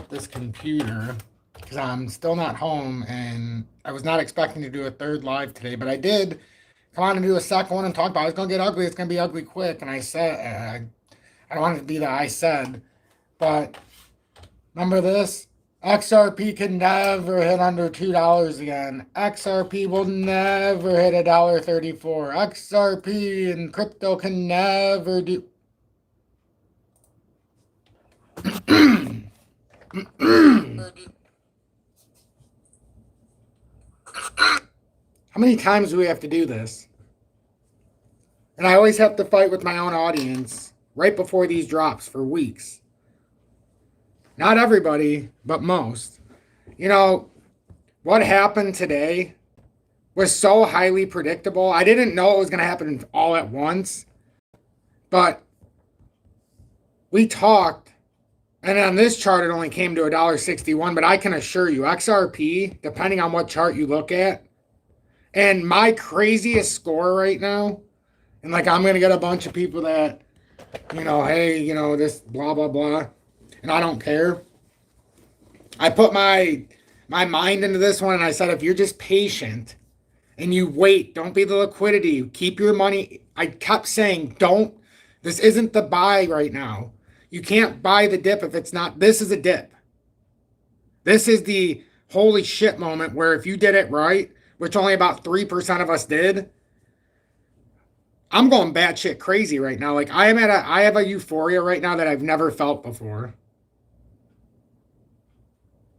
up this computer because I'm still not home and I was not expecting to do a third live today, but I did come on and do a second one and talk about it. It's going to get ugly. It's going to be ugly quick. And I said, I don't want it to be that I said, but remember this? XRP can never hit under $2 again. XRP will never hit $1.34. XRP and crypto can never do. How many times do we have to do this? And I always have to fight with my own audience right before these drops for weeks. Not everybody, but most. You know, what happened today was so highly predictable. I didn't know it was going to happen all at once. But we talked, and on this chart it only came to $1.61. But I can assure you, XRP, depending on what chart you look at, and my craziest score right now, and like I'm going to get a bunch of people that, you know, hey, you know, this blah, blah, blah. And I don't care. I put my mind into this one and I said, if you're just patient and you wait, don't be the liquidity, keep your money. I kept saying, this isn't the buy right now. You can't buy the dip if it's not, this is a dip. This is the holy shit moment where if you did it right, which only about 3% of us did, I'm going batshit crazy right now. Like I have a euphoria right now that I've never felt before.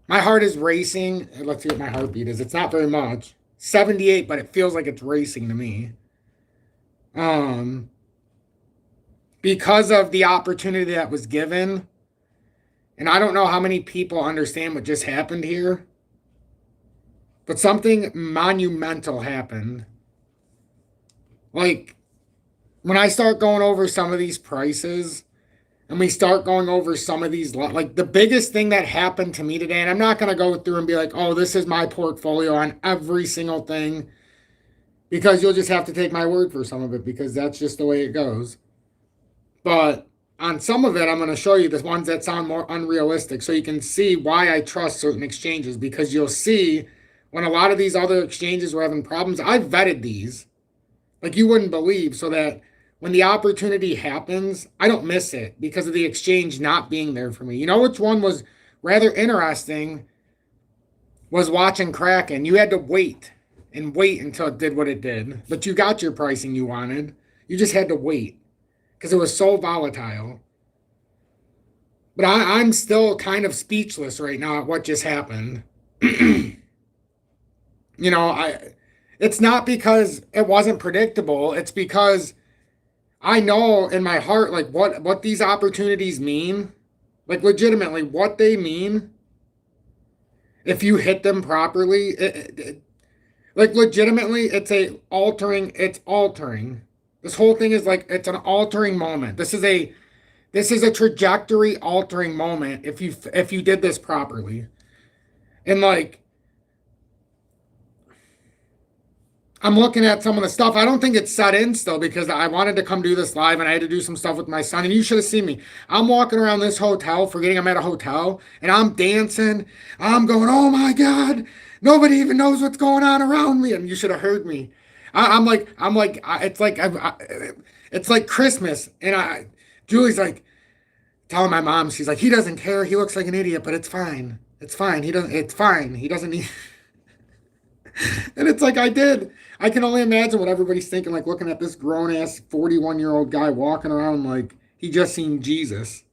My heart is racing. Let's see what my heartbeat is. It's not very much. 78, but it feels like it's racing to me. Because of the opportunity that was given. And I don't know how many people understand what just happened here. But something monumental happened. Like, when I start going over some of these prices, and we start going over some of these, like the biggest thing that happened to me today, and I'm not going to go through and be like, oh, this is my portfolio on every single thing, because you'll just have to take my word for some of it, because that's just the way it goes. But on some of it, I'm going to show you the ones that sound more unrealistic, so you can see why I trust certain exchanges, because you'll see when a lot of these other exchanges were having problems, I've vetted these, like you wouldn't believe, so that when the opportunity happens, I don't miss it because of the exchange not being there for me. You know which one was rather interesting? Was watching Kraken. You had to wait and wait until it did what it did. But you got your pricing you wanted. You just had to wait because it was so volatile. But I'm still kind of speechless right now at what just happened. You know, it's not because it wasn't predictable. It's because I know in my heart, like, what these opportunities mean, like, legitimately, what they mean, if you hit them properly, like, legitimately, it's altering. This whole thing is like, it's an altering moment. This is a trajectory altering moment if you did this properly. And, like, I'm looking at some of the stuff. I don't think it's set in still because I wanted to come do this live and I had to do some stuff with my son. And you should have seen me. I'm walking around this hotel, forgetting I'm at a hotel, and I'm dancing. I'm going, oh my God, nobody even knows what's going on around me. And you should have heard me. I'm like, it's like Christmas. And Julie's like telling my mom, she's like, he doesn't care. He looks like an idiot, but it's fine. It's fine. It's fine. He doesn't need. And it's like I can only imagine what everybody's thinking, like looking at this grown-ass 41-year-old guy walking around like he just seen Jesus.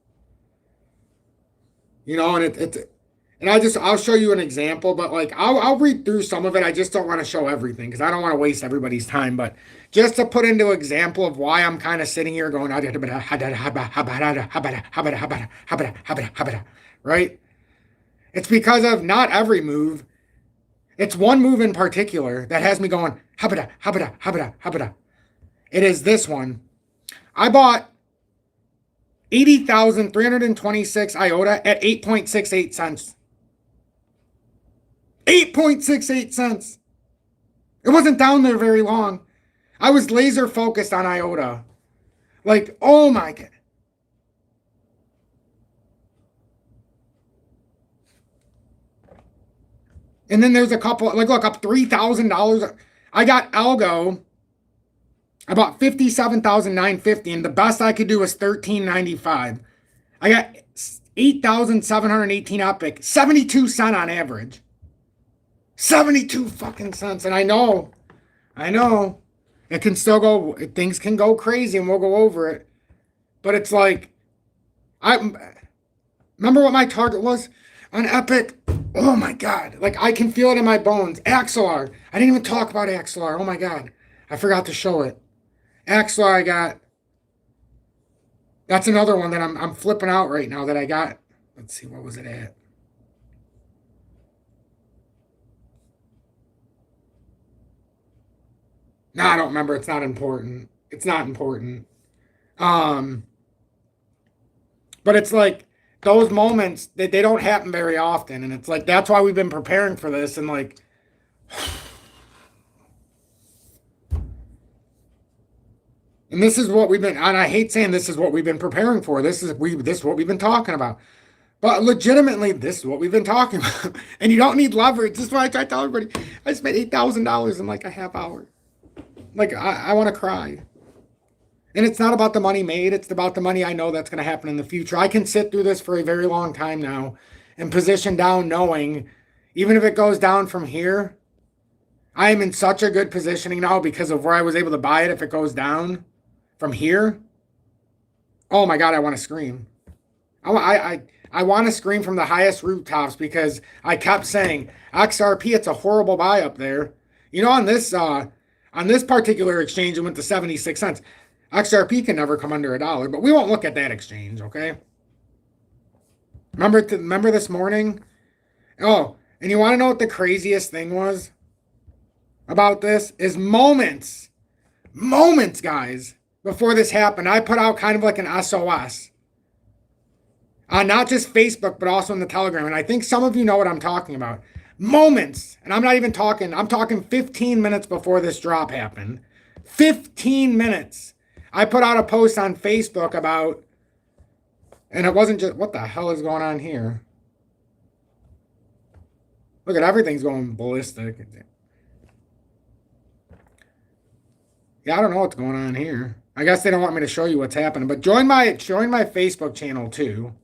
You know, and I'll show you an example, but like I'll read through some of it. I just don't want to show everything because I don't want to waste everybody's time. But just to put into example of why I'm kind of sitting here going, right? It's because of not every move. It's one move in particular that has me going, habada, habada, habada, habada. It is this one. I bought 80,326 IOTA at 8.68 cents. 8.68 cents. It wasn't down there very long. I was laser focused on IOTA. Like, oh my God. And then there's a couple, like, look, up $3,000. I got algo. I bought 57,950, and the best I could do was 13.95. I got 8,718 Epic, 72 cents on average. 72 fucking cents. And I know, it can still go, things can go crazy and we'll go over it. But it's like, I remember what my target was on Epic. Oh my God. Like, I can feel it in my bones. Axelar. I didn't even talk about Axelar. Oh my God. I forgot to show it. Axelar I got. That's another one that I'm flipping out right now that I got. Let's see, what was it at? No, I don't remember. It's not important. It's not important. Um, but it's like those moments that they don't happen very often. And it's like that's why we've been preparing for this. And like and this is what we've been, and I hate saying this is what we've been preparing for. This is what we've been talking about. But legitimately, this is what we've been talking about. And you don't need leverage. This is why I try to tell everybody I spent $8,000 in like a half hour. Like, I want to cry. And it's not about the money made. It's about the money I know that's going to happen in the future. I can sit through this for a very long time now and position down knowing, even if it goes down from here, I am in such a good positioning now because of where I was able to buy it if it goes down from here. Oh my God, I want to scream. I want to scream from the highest rooftops because I kept saying, XRP, it's a horrible buy up there. You know, on this particular exchange, it went to 76 cents. XRP can never come under $1, but we won't look at that exchange, okay? Remember this morning? Oh, and you want to know what the craziest thing was about this? Is moments, guys, before this happened, I put out kind of like an SOS. On not just Facebook, but also in the Telegram. And I think some of you know what I'm talking about. Moments, and I'm not even talking, I'm talking 15 minutes before this drop happened. 15 minutes. I put out a post on Facebook about, and it wasn't just, what the hell is going on here? Look at everything's going ballistic. Yeah, I don't know what's going on here. I guess they don't want me to show you what's happening, but join my Facebook channel too.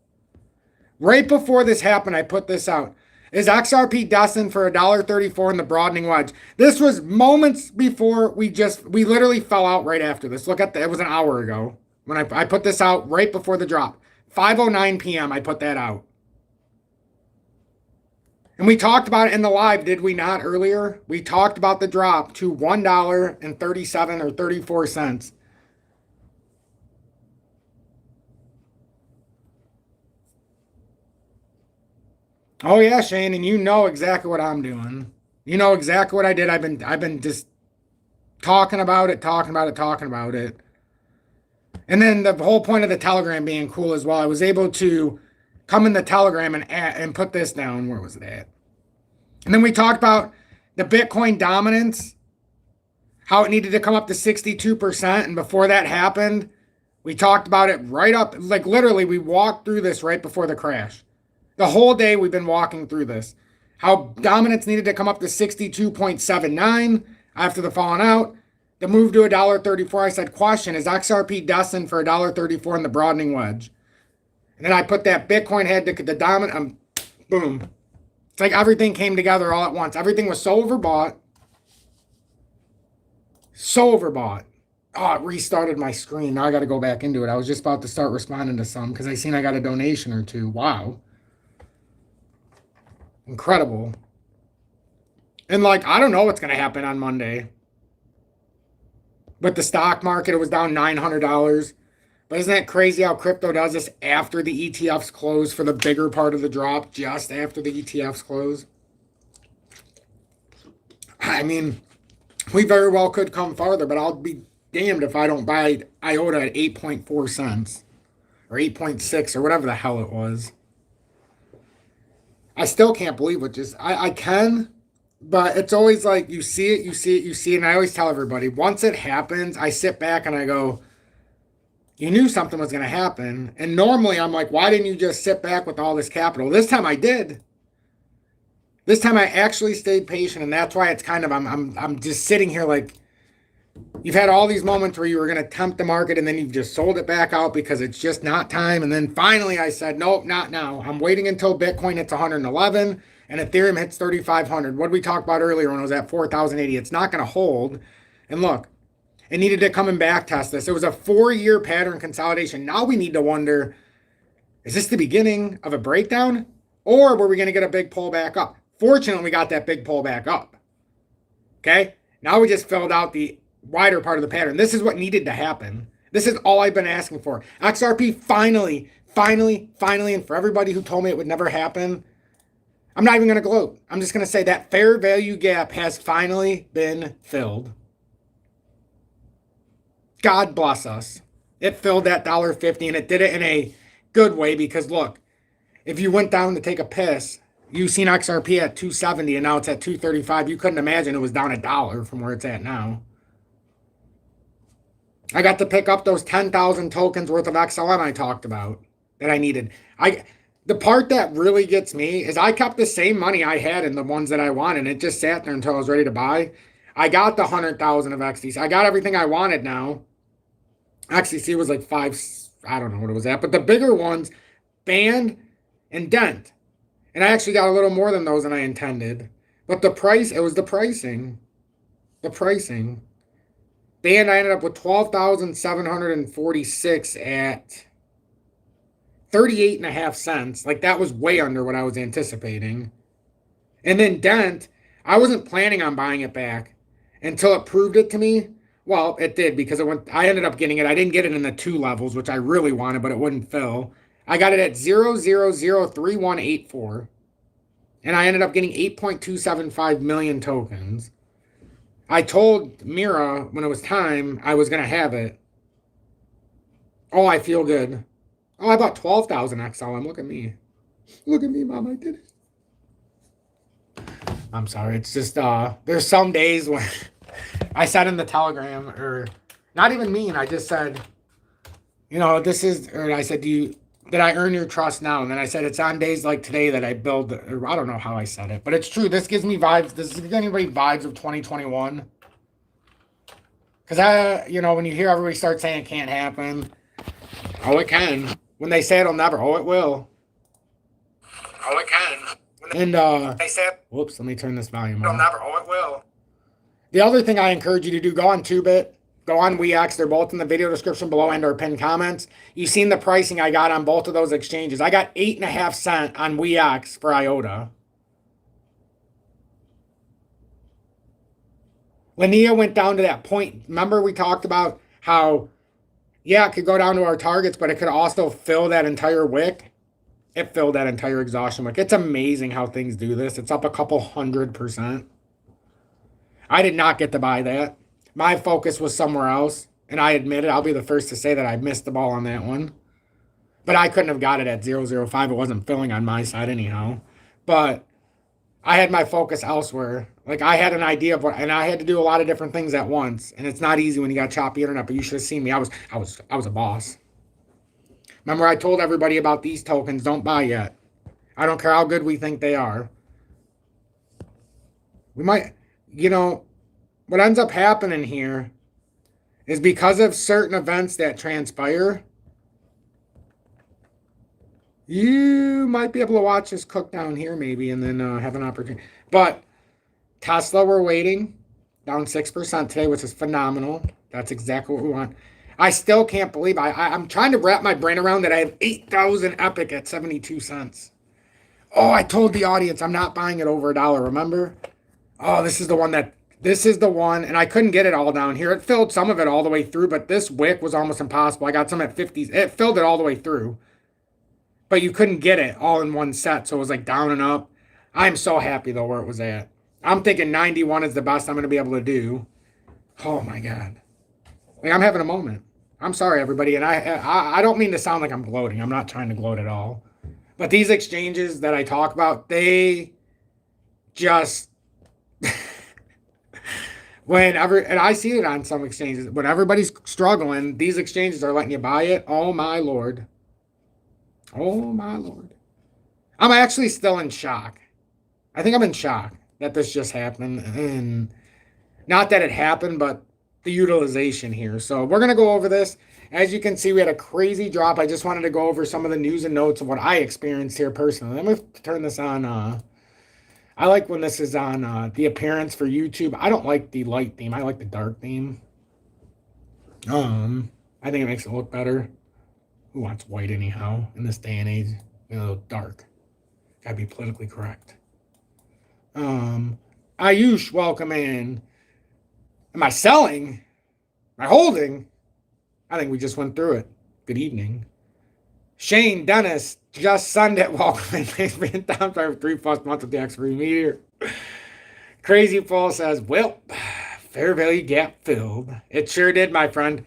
Right before this happened, I put this out. Is XRP destined for $1.34 in the broadening wedge? This was moments before we literally fell out right after this. Look at that. It was an hour ago when I put this out right before the drop. 5:09 p.m. I put that out. And we talked about it in the live, did we not, earlier? We talked about the drop to $1.37 or 34 cents. Oh yeah, Shane, and you know exactly what I'm doing. You know exactly what I did. I've been just talking about it. And then the whole point of the Telegram being cool as well. I was able to come in the Telegram and put this down. Where was it at? And then we talked about the Bitcoin dominance, how it needed to come up to 62%. And before that happened, we talked about it right up, like literally we walked through this right before the crash. The whole day we've been walking through this. How dominance needed to come up to 62.79 after the falling out. The move to $1.34, I said, question, is XRP destined for $1.34 in the broadening wedge? And then I put that Bitcoin had the dominant, boom. It's like everything came together all at once. Everything was so overbought. So overbought. Oh, it restarted my screen. Now I got to go back into it. I was just about to start responding to some because I seen I got a donation or two. Wow. Incredible. And like, I don't know what's going to happen on Monday. But the stock market, it was down $900. But isn't that crazy how crypto does this after the ETFs close for the bigger part of the drop, just after the ETFs close? I mean, we very well could come farther, but I'll be damned if I don't buy IOTA at 8.4 cents or 8.6 or whatever the hell it was. I still can't believe it. I can, but it's always like you see it. And I always tell everybody, once it happens, I sit back and I go, you knew something was going to happen. And normally I'm like, why didn't you just sit back with all this capital? This time I did. This time I actually stayed patient, and that's why it's kind of I'm just sitting here like you've had all these moments where you were going to tempt the market and then you've just sold it back out because it's just not time. And then finally I said, nope, not now. I'm waiting until Bitcoin hits 111 and Ethereum hits 3,500. What did we talk about earlier when it was at 4,080? It's not going to hold. And look, it needed to come and back test this. It was a 4-year pattern consolidation. Now we need to wonder, is this the beginning of a breakdown? Or were we going to get a big pullback up? Fortunately, we got that big pullback up. Okay? Now we just filled out the wider part of the pattern. This is what needed to happen. This is all I've been asking for. XRP finally, and for everybody who told me it would never happen, I'm not even going to gloat. I'm just going to say that fair value gap has finally been filled. God bless us. It filled that $1.50 and it did it in a good way because look, if you went down to take a piss, you've seen XRP at 270 and now it's at 235. You couldn't imagine it was down $1 from where it's at now. I got to pick up those 10,000 tokens worth of XLM I talked about that I needed. The part that really gets me is I kept the same money I had in the ones that I wanted. And it just sat there until I was ready to buy. I got the 100,000 of XDC. I got everything I wanted now. XDC was like 5, I don't know what it was at. But the bigger ones, Band and Dent. And I actually got a little more than those than I intended. But the price, it was the pricing. The pricing. Band, I ended up with 12,746 at 38.5 cents. Like that was way under what I was anticipating. And then Dent, I wasn't planning on buying it back until it proved it to me. Well, it did because I ended up getting it. I didn't get it in the 2 levels, which I really wanted, but it wouldn't fill. I got it at 0.003184. And I ended up getting 8.275 million tokens. I told Mira when it was time I was going to have it. Oh, I feel good. Oh, I bought 12,000 XLM. Look at me. Look at me, Mom. I did it. I'm sorry. It's just, there's some days when I said in the Telegram, or not even mean, I just said, you know, this is, or I said, did I earn your trust now? And then I said, it's on days like today that I build, or I don't know how I said it, but it's true. This gives me vibes. This gives anybody vibes of 2021. Because you know, when you hear everybody start saying it can't happen, oh, it can. When they say it'll never, oh, it will. Oh, it can. And, they say, whoops, let me turn this volume on. It'll never, oh, it will. The other thing I encourage you to do, go on TOOBIT. Go on WeX. They're both in the video description below and or pinned comments. You've seen the pricing I got on both of those exchanges. I got 8.5 cents on WeX for IOTA. Linnea went down to that point. Remember we talked about how, yeah, it could go down to our targets, but it could also fill that entire wick. It filled that entire exhaustion wick. It's amazing how things do this. It's up a couple 100%. I did not get to buy that. My focus was somewhere else, and I admit it. I'll be the first to say that I missed the ball on that one. But I couldn't have got it at 0.005. It wasn't filling on my side anyhow. But I had my focus elsewhere. Like I had an idea of what, and I had to do a lot of different things at once. And it's not easy when you got choppy internet, but you should have seen me. I was a boss. Remember I told everybody about these tokens, don't buy yet. I don't care how good we think they are. We might, you know, what ends up happening here is because of certain events that transpire, you might be able to watch this cook down here maybe and then have an opportunity. But Tesla, we're waiting. Down 6% today, which is phenomenal. That's exactly what we want. I still can't believe I'm trying to wrap my brain around that I have 8,000 Epic at 72 cents. Oh, I told the audience I'm not buying it over $1, remember? Oh, this is the one, and I couldn't get it all down here. It filled some of it all the way through, but this wick was almost impossible. I got some at 50s. It filled it all the way through. But you couldn't get it all in one set, so it was like down and up. I'm so happy, though, where it was at. I'm thinking 91 is the best I'm going to be able to do. Oh, my God. Like, I'm having a moment. I'm sorry, everybody, and I don't mean to sound like I'm gloating. I'm not trying to gloat at all. But these exchanges that I talk about, they just... and I see it on some exchanges, when everybody's struggling, these exchanges are letting you buy it. Oh, my Lord. Oh, my Lord. I'm actually still in shock. I think I'm in shock that this just happened. And not that it happened, but the utilization here. So we're going to go over this. As you can see, we had a crazy drop. I just wanted to go over some of the news and notes of what I experienced here personally. Let me turn this on. I like when this is on the appearance for YouTube. I don't like the light theme. I like the dark theme. I think it makes it look better. Who wants white anyhow in this day and age? You know, dark. Gotta be politically correct. Ayush, welcome in. Am I selling? Am I holding? I think we just went through it. Good evening. Shane, Dennis, just Sunday, welcome in. Thanks for being down for 3+ months of the X-Ray Meteor. Crazy Paul says, well, fair value gap filled. It sure did, my friend.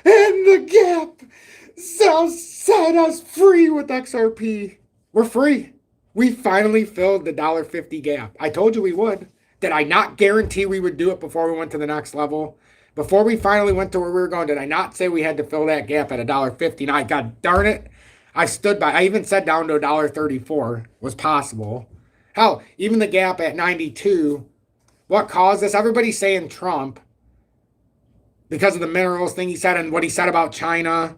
And the gap set us free with XRP. We're free. We finally filled the $1.50 gap. I told you we would. Did I not guarantee we would do it before we went to the next level? Before we finally went to where we were going, did I not say we had to fill that gap at $1.50? And I, God darn it, I stood by. I even said down to $1.34 was possible. Hell, even the gap at 92, what caused this? Everybody's saying Trump because of the minerals thing he said and what he said about China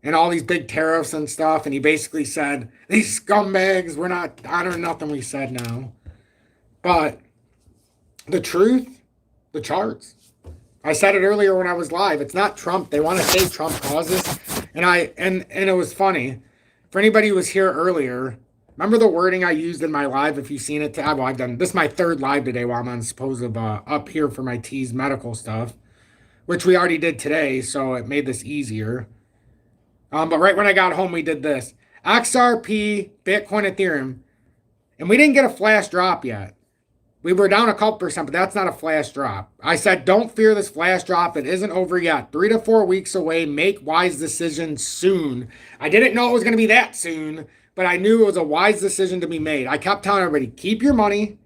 and all these big tariffs and stuff. And he basically said, these scumbags, we're not honoring nothing we said now. But the truth, the charts. I said it earlier when I was live. It's not Trump. They want to say Trump caused this. And it was funny. For anybody who was here earlier, remember the wording I used in my live? If you've seen it, well, I've done this is my third live today while I'm on supposed up here for my T's medical stuff, which we already did today, so it made this easier. But right when I got home, we did this. XRP, Bitcoin, Ethereum. And we didn't get a flash drop yet. We were down a couple percent, but that's not a flash drop. I said, don't fear this flash drop. It isn't over yet. 3 to 4 weeks away. Make wise decisions soon. I didn't know it was going to be that soon, but I knew it was a wise decision to be made. I kept telling everybody, keep your money.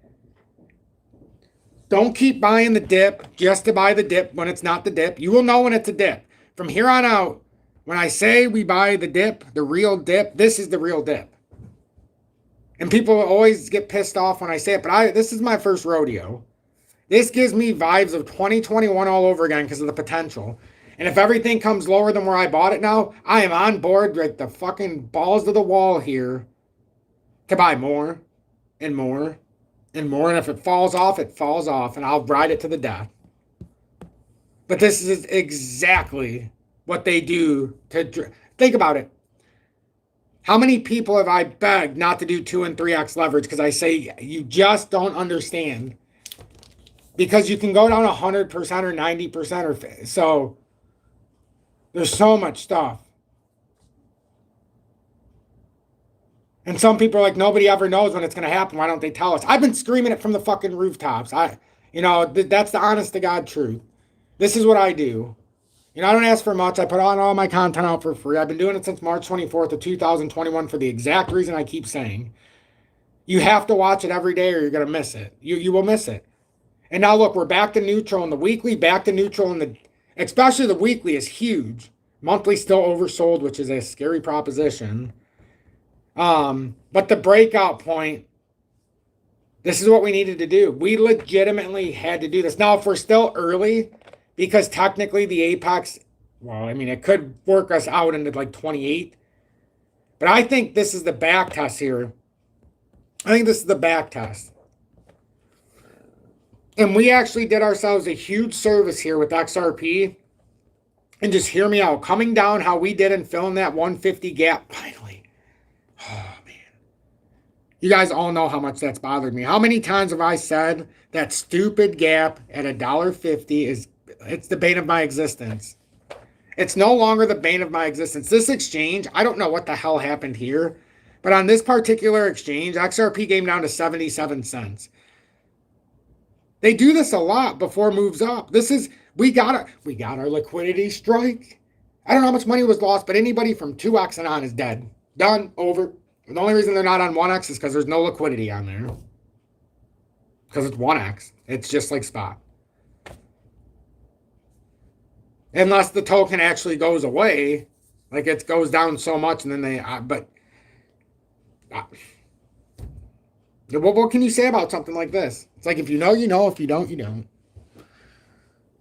Don't keep buying the dip just to buy the dip when it's not the dip. You will know when it's a dip. From here on out, when I say we buy the dip, the real dip, this is the real dip. And people always get pissed off when I say it, but this is my first rodeo. This gives me vibes of 2021 all over again because of the potential. And if everything comes lower than where I bought it now, I am on board with the fucking balls to the wall here to buy more and more and more. And if it falls off, it falls off, and I'll ride it to the death. But this is exactly what they do to think about it. How many people have I begged not to do 2 and 3x leverage because I say you just don't understand? Because you can go down 100% or 90% or so. There's so much stuff. And some people are like, nobody ever knows when it's going to happen. Why don't they tell us? I've been screaming it from the fucking rooftops. That's the honest to God truth. This is what I do. I don't ask for much. I put on all my content out for free. I've been doing it since March 24th of 2021 for the exact reason I keep saying. You have to watch it every day or you're going to miss it. You will miss it. And now look, we're back to neutral in the weekly, back to neutral in the, especially the weekly is huge. Monthly still oversold, which is a scary proposition. But the breakout point, this is what we needed to do. We legitimately had to do this. Now, if we're still early, because technically the apex, it could work us out into like 28. But I think this is the back test here. I think this is the back test. And we actually did ourselves a huge service here with XRP. And just hear me out. Coming down how we did and filling that 150 gap finally. Oh, man. You guys all know how much that's bothered me. How many times have I said that stupid gap at $1.50 it's the bane of my existence. It's no longer the bane of my existence. This exchange, I don't know what the hell happened here, but on this particular exchange, XRP came down to 77 cents. They do this a lot before it moves up. We got our liquidity strike. I don't know how much money was lost, but anybody from 2x and on is dead. Done, over. The only reason they're not on 1x is because there's no liquidity on there. Because it's 1x. It's just like spot. Unless the token actually goes away, like it goes down so much and then What can you say about something like this? It's like, if you know, you know. If you don't, you don't.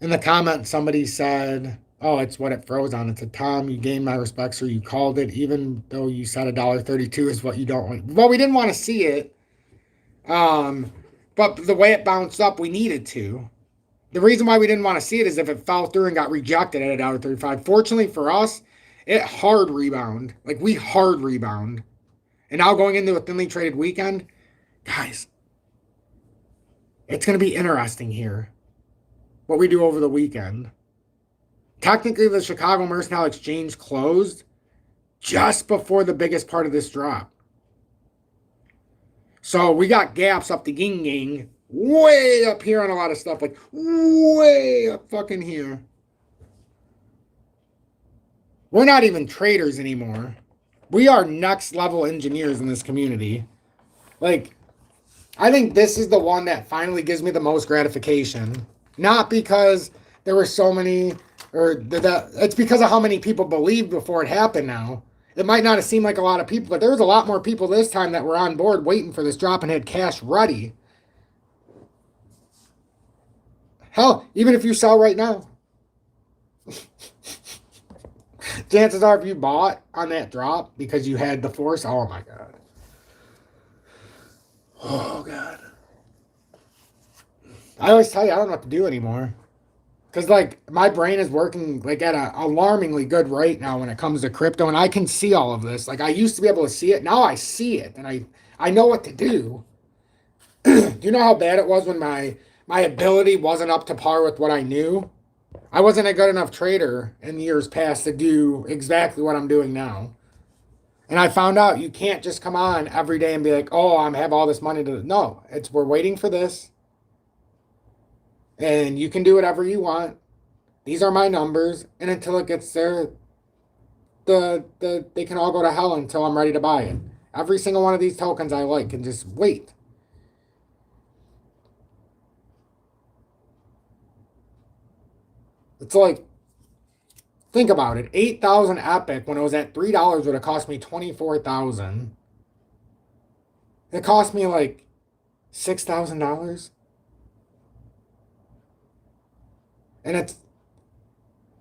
In the comments, somebody said, "Oh, it's what it froze on." It said, "Tom, you gained my respect, so you called it, even though you said $1.32 is what you don't want." Well, we didn't want to see it, um, but the way it bounced up, we needed to. The reason why we didn't want to see it is if it fell through and got rejected at $1.35. Fortunately for us, it hard rebound. Like, we hard rebound. And now going into a thinly traded weekend, guys, it's going to be interesting here what we do over the weekend. Technically, the Chicago Mercantile Exchange closed just before the biggest part of this drop. So we got gaps up the yin way up here on a lot of stuff, like way up fucking here. We're not even traders anymore. We are next level engineers in this community. Like, I think this is the one that finally gives me the most gratification. Not because there were so many, or it's because of how many people believed before it happened now. It might not have seemed like a lot of people, but there was a lot more people this time that were on board waiting for this drop and had cash ready. Hell, even if you sell right now. Chances are if you bought on that drop because you had the force, oh my God. Oh God. I always tell you, I don't know what to do anymore. Because, like, my brain is working, like, at an alarmingly good rate now when it comes to crypto, and I can see all of this. Like, I used to be able to see it. Now I see it, and I know what to do. Do you know how bad it was when my ability wasn't up to par with what I knew? I wasn't a good enough trader in years past to do exactly what I'm doing now. And I found out you can't just come on every day and be like, oh, I have all this money to... No, it's we're waiting for this. And you can do whatever you want. These are my numbers. And until it gets there, they can all go to hell until I'm ready to buy it. Every single one of these tokens I like can just wait. It's like, think about it. 8,000 Epic when it was at $3 would have cost me 24,000. It cost me like $6,000. And it's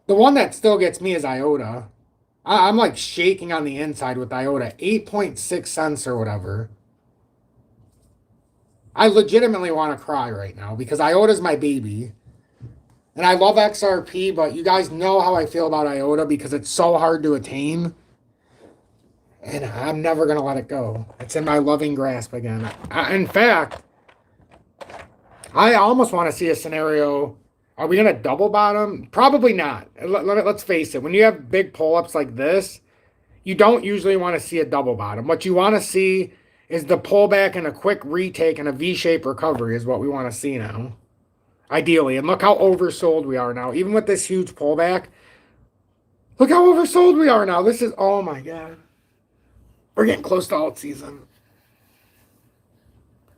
the one that still gets me is IOTA. I'm like shaking on the inside with IOTA. 8.6 cents or whatever. I legitimately want to cry right now because IOTA's my baby. And I love XRP, but you guys know how I feel about IOTA because it's so hard to attain. And I'm never going to let it go. It's in my loving grasp again. In fact, I almost want to see a scenario. Are we going to double bottom? Probably not. Let's face it. When you have big pull-ups like this, you don't usually want to see a double bottom. What you want to see is the pullback and a quick retake and a V-shaped recovery is what we want to see now. Ideally. And look how oversold we are now. Even with this huge pullback, look how oversold we are now. This is, oh my God. We're getting close to alt season.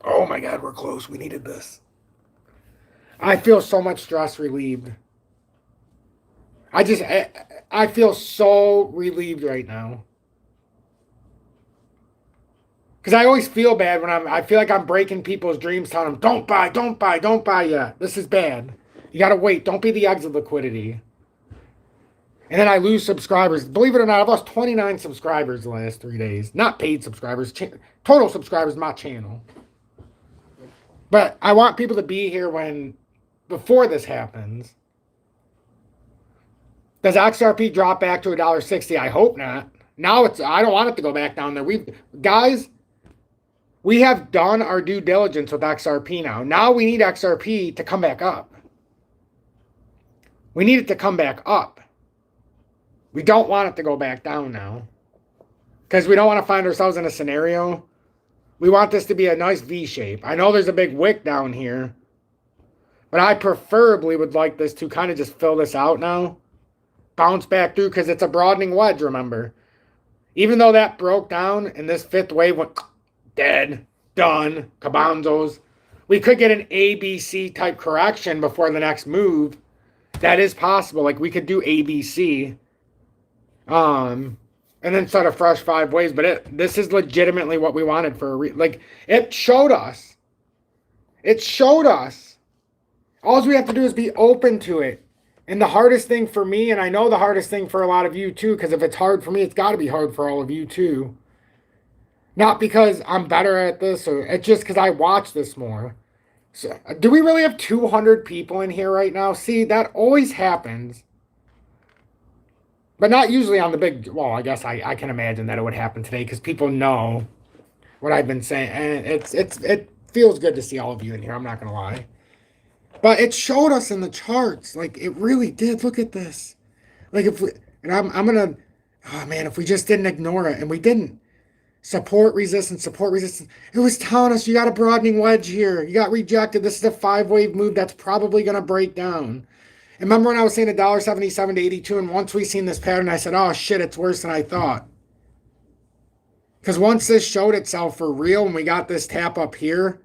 Oh my God, we're close. We needed this. I feel so much stress relieved. I feel so relieved right now. Because I always feel bad when I feel like I'm breaking people's dreams, telling them, don't buy yet. This is bad. You got to wait. Don't be the exit liquidity. And then I lose subscribers. Believe it or not, I've lost 29 subscribers the last 3 days. Not paid subscribers, total subscribers to my channel. But I want people to be here before this happens. Does XRP drop back to $1.60? I hope not. Now I don't want it to go back down there. We have done our due diligence with XRP now. Now we need XRP to come back up. We need it to come back up. We don't want it to go back down now. Because we don't want to find ourselves in a scenario. We want this to be a nice V shape. I know there's a big wick down here. But I preferably would like this to kind of just fill this out now. Bounce back through because it's a broadening wedge, remember. Even though that broke down and this fifth wave went dead, done, cabanzos, we could get an ABC type correction before the next move. That is possible. Like we could do ABC. And and then set a fresh 5 waves. But this is legitimately what we wanted for like it showed us. It showed us. All we have to do is be open to it. And the hardest thing for me, and I know the hardest thing for a lot of you too, because if it's hard for me, it's got to be hard for all of you too. Not because I'm better at this, or it's just because I watch this more. So, do we really have 200 people in here right now? See, that always happens. But not usually on the big, well, I guess I can imagine that it would happen today because people know what I've been saying. And it feels good to see all of you in here, I'm not going to lie. But it showed us in the charts. Like, it really did. Look at this. Like, if we, and I'm going to, oh man, if we just didn't ignore it, and we didn't. Support resistance, support resistance. It was telling us you got a broadening wedge here. You got rejected. This is a 5-wave move that's probably going to break down. And remember when I was saying $1.77 to 82, and once we seen this pattern, I said, oh shit, it's worse than I thought. Because once this showed itself for real and we got this tap up here,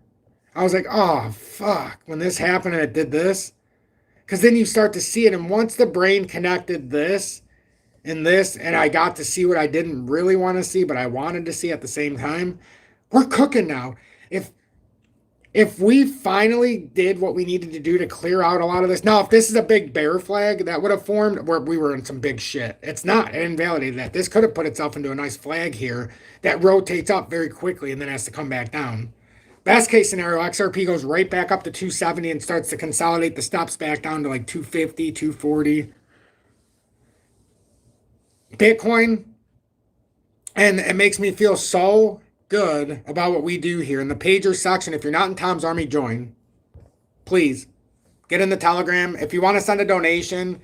I was like, oh fuck, when this happened and it did this. Because then you start to see it, and once the brain connected this, and I got to see what I didn't really want to see, but I wanted to see at the same time. We're cooking now. If we finally did what we needed to do to clear out a lot of this. Now, if this is a big bear flag that would have formed, where we were in some big shit. It's not. It invalidated that. This could have put itself into a nice flag here that rotates up very quickly and then has to come back down. Best case scenario, XRP goes right back up to 270 and starts to consolidate the stops back down to like 250, 240. Bitcoin, and it makes me feel so good about what we do here in the pager section. If you're not in Tom's Army, join. Please get in the Telegram. If you want to send a donation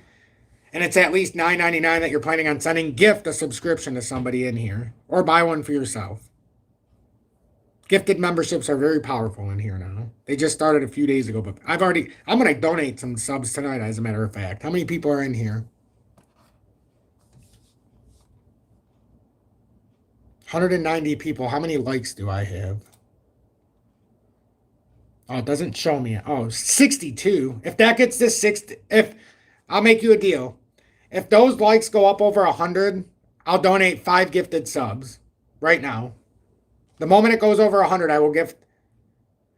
and it's at least $9.99 that you're planning on sending, gift a subscription to somebody in here or buy one for yourself. Gifted memberships are very powerful in here now. They just started a few days ago, but I'm going to donate some subs tonight, as a matter of fact. How many people are in here? 190 people. How many likes do I have? Oh, it doesn't show me. Oh, 62. If that gets this 60, I'll make you a deal. If those likes go up over 100, I'll donate 5 gifted subs right now. The moment it goes over 100, I will gift.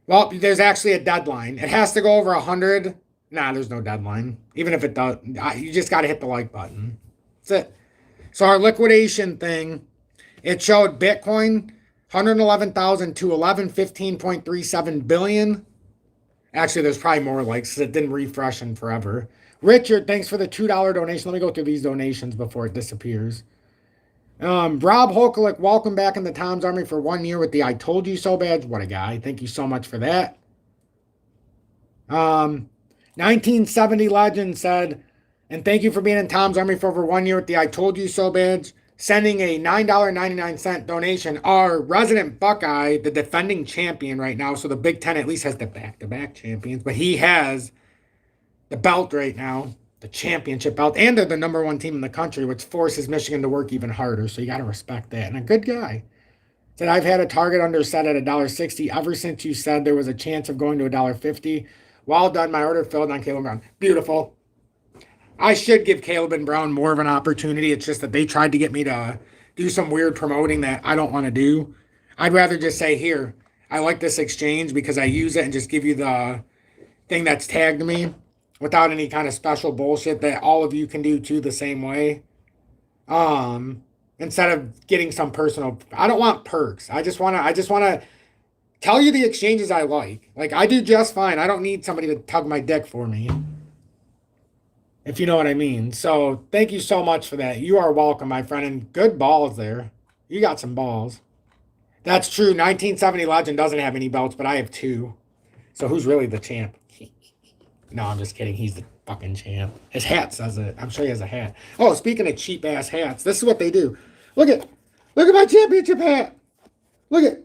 Well, there's actually a deadline. It has to go over 100. Nah, there's no deadline. Even if it does, you just got to hit the like button. That's it. So our liquidation thing, it showed Bitcoin 111,000 to 1115.37 billion. Actually, there's probably more likes because it didn't refresh in forever. Richard, thanks for the $2 donation. Let me go through these donations before it disappears. Rob Holkalik, welcome back in the Tom's Army for 1 year with the I Told You So badge. What a guy. Thank you so much for that. 1970 Legend said, and thank you for being in Tom's Army for over 1 year with the I Told You So badge. Sending a $9.99 donation. Our resident Buckeye, the defending champion right now, so the Big Ten at least has the back-to-back champions, but he has the belt right now, the championship belt, and they're the #1 team in the country, which forces Michigan to work even harder, so you got to respect that. And a good guy. Said, I've had a target under set at $1.60 ever since you said there was a chance of going to $1.50. Well done, my order filled on Caleb Brown. Beautiful. I should give Caleb and Brown more of an opportunity. It's just that they tried to get me to do some weird promoting that I don't want to do. I'd rather just say, here, I like this exchange because I use it and just give you the thing that's tagged me without any kind of special bullshit that all of you can do too the same way. Instead of getting some personal, I don't want perks. I just want to tell you the exchanges I like. Like, I do just fine. I don't need somebody to tug my dick for me, if you know what I mean. So thank you so much for that. You are welcome, my friend. And good balls there. You got some balls. That's true. 1970 Legend doesn't have any belts, but I have 2. So who's really the champ? No, I'm just kidding. He's the fucking champ. His hat says it. I'm sure he has a hat. Oh, speaking of cheap ass hats, this is what they do. Look at my championship hat. Look at.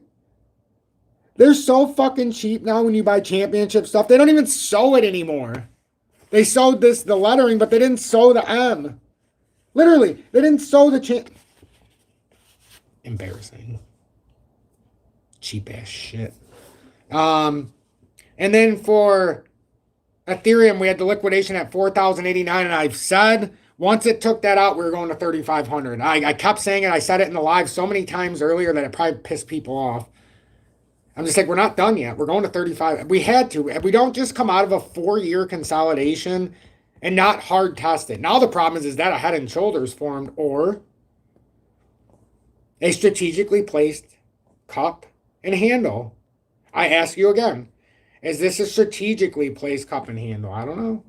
They're so fucking cheap now when you buy championship stuff. They don't even sew it anymore. They sewed the lettering, but they didn't sew the M. Literally, they didn't sew the champ. Embarrassing. Cheap ass shit. And then for Ethereum, we had the liquidation at 4,089, and I've said Once it took that out, we were going to 3,500. I kept saying it. I said it in the live so many times earlier that it probably pissed people off. I'm just like, we're not done yet. We're going to 35. We had to. We don't just come out of a 4-year consolidation and not hard test it. Now the problem is that a head and shoulders formed or a strategically placed cup and handle. I ask you again, is this a strategically placed cup and handle? I don't know.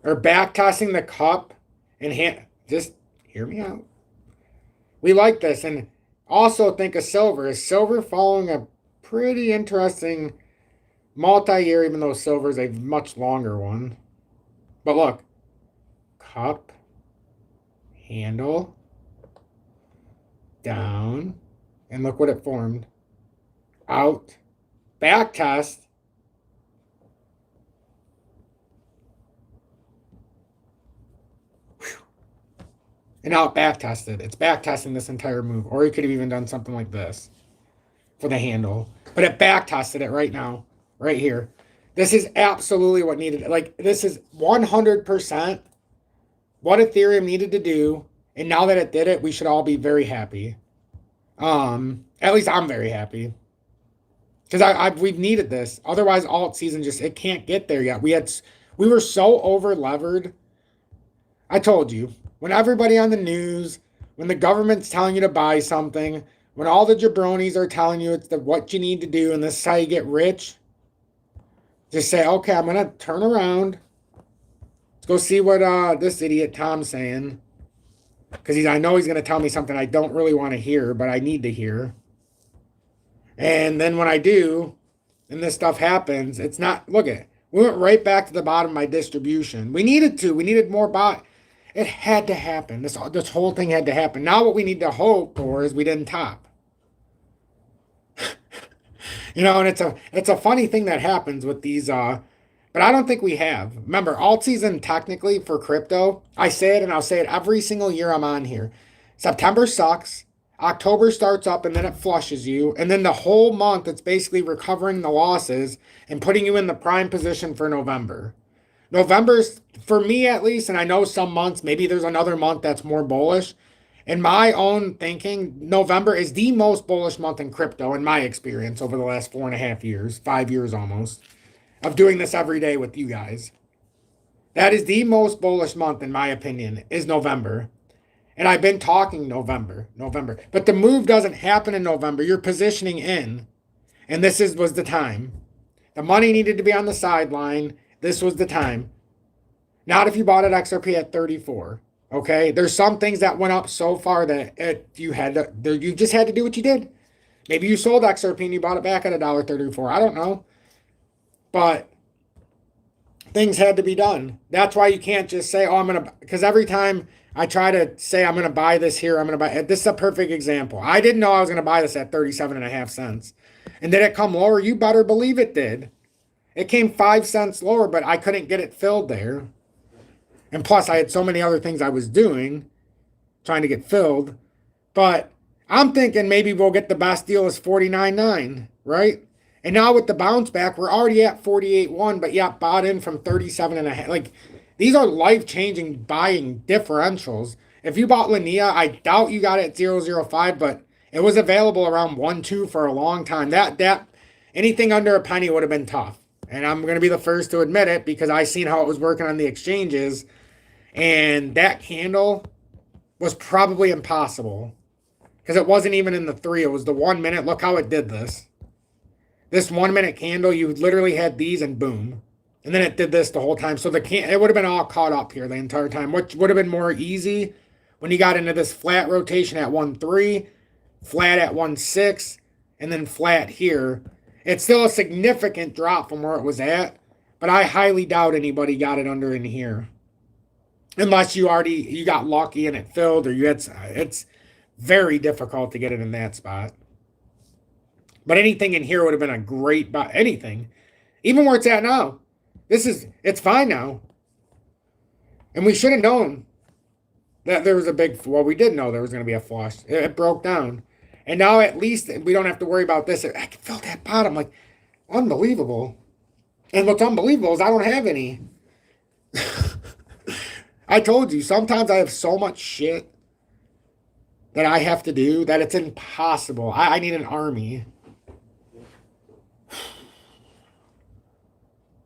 Or back tossing the cup and hand. Just hear me out. We like this. And also think of silver. Is silver following a pretty interesting multi-year, even though silver is a much longer one? But look, cup, handle, down, and look what it formed. Out, back test. And now it back tested. It's back testing this entire move. Or you could have even done something like this for the handle. But it back tested it right now, right here. This is absolutely what needed. Like, this is 100% what Ethereum needed to do. And now that it did it, we should all be very happy. At least I'm very happy. Because we've needed this. Otherwise, alt season it can't get there yet. We were so over levered. I told you. When everybody on the news, when the government's telling you to buy something, when all the jabronis are telling you it's what you need to do and this is how you get rich, just say, okay, I'm going to turn around. Let's go see what this idiot Tom's saying. Because I know he's going to tell me something I don't really want to hear, but I need to hear. And then when I do, and this stuff happens, it's not, look at it. We went right back to the bottom of my distribution. We needed to. We needed more bot. It had to happen. This whole thing had to happen. Now what we need to hope for is we didn't top. And it's a funny thing that happens with these, but I don't think we have. Remember, alt season technically for crypto, I say it and I'll say it every single year I'm on here. September sucks. October starts up and then it flushes you. And then the whole month, it's basically recovering the losses and putting you in the prime position for November. November's, for me at least, and I know some months, maybe there's another month that's more bullish. In my own thinking, November is the most bullish month in crypto, in my experience, over the last 4.5 years, 5 years almost, of doing this every day with you guys. That is the most bullish month, in my opinion, is November. And I've been talking November. But the move doesn't happen in November. You're positioning in. And this was the time. The money needed to be on the sideline. This was the time. Not if you bought at XRP at 34. Okay? There's some things that went up so far that you just had to do what you did. Maybe you sold XRP and you bought it back at $1.34. I don't know. But things had to be done. That's why you can't just say, oh, because every time I try to say I'm going to buy this here, this is a perfect example. I didn't know I was going to buy this at 37.5 cents. And did it come lower? You better believe it did. It came 5 cents lower, but I couldn't get it filled there. And plus, I had so many other things I was doing, trying to get filled. But I'm thinking maybe we'll get the best deal is 49.9, right? And now with the bounce back, we're already at 48.1, but yeah, bought in from 37.5. Like, these are life-changing buying differentials. If you bought Linnea, I doubt you got it at 0.05, but it was available around 1.2 for a long time. That anything under a penny would have been tough. And I'm going to be the first to admit it because I seen how it was working on the exchanges. And that candle was probably impossible because it wasn't even in the 3. It was the 1 minute. Look how it did this. This 1 minute candle, you literally had these and boom. And then it did this the whole time. So it would have been all caught up here the entire time, which would have been more easy when you got into this flat rotation at 1.3, flat at 1.6, and then flat here. It's still a significant drop from where it was at, but I highly doubt anybody got it under in here. Unless you got lucky and it filled, or it's very difficult to get it in that spot. But anything in here would have been a great buy. Anything. Even where it's at now. It's fine now. And we should have known that there was we did know there was going to be a flush. It broke down. And now at least we don't have to worry about this. I can feel that bottom. Like, unbelievable. And what's unbelievable is I don't have any. I told you, sometimes I have so much shit that I have to do that it's impossible. I need an army.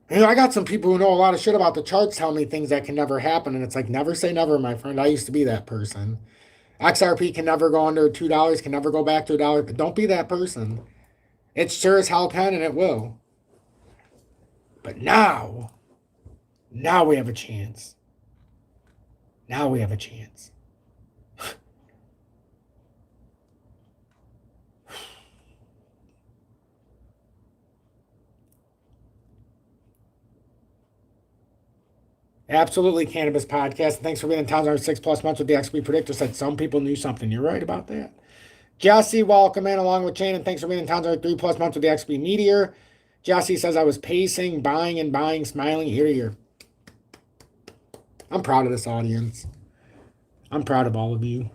I got some people who know a lot of shit about the charts telling me things that can never happen. And it's like, never say never, my friend. I used to be that person. XRP can never go under $2, can never go back to $1. But don't be that person. It sure as hell can, and it will. But now we have a chance. Now we have a chance. Absolutely Cannabis Podcast. Thanks for being in town. 6+ months with the XP Predictor said some people knew something. You're right about that. Jesse, welcome in along with Shane, and thanks for being in town. 3+ months with the XP Meteor. Jesse says I was pacing, buying and buying, smiling ear to ear. I'm proud of this audience. I'm proud of all of you.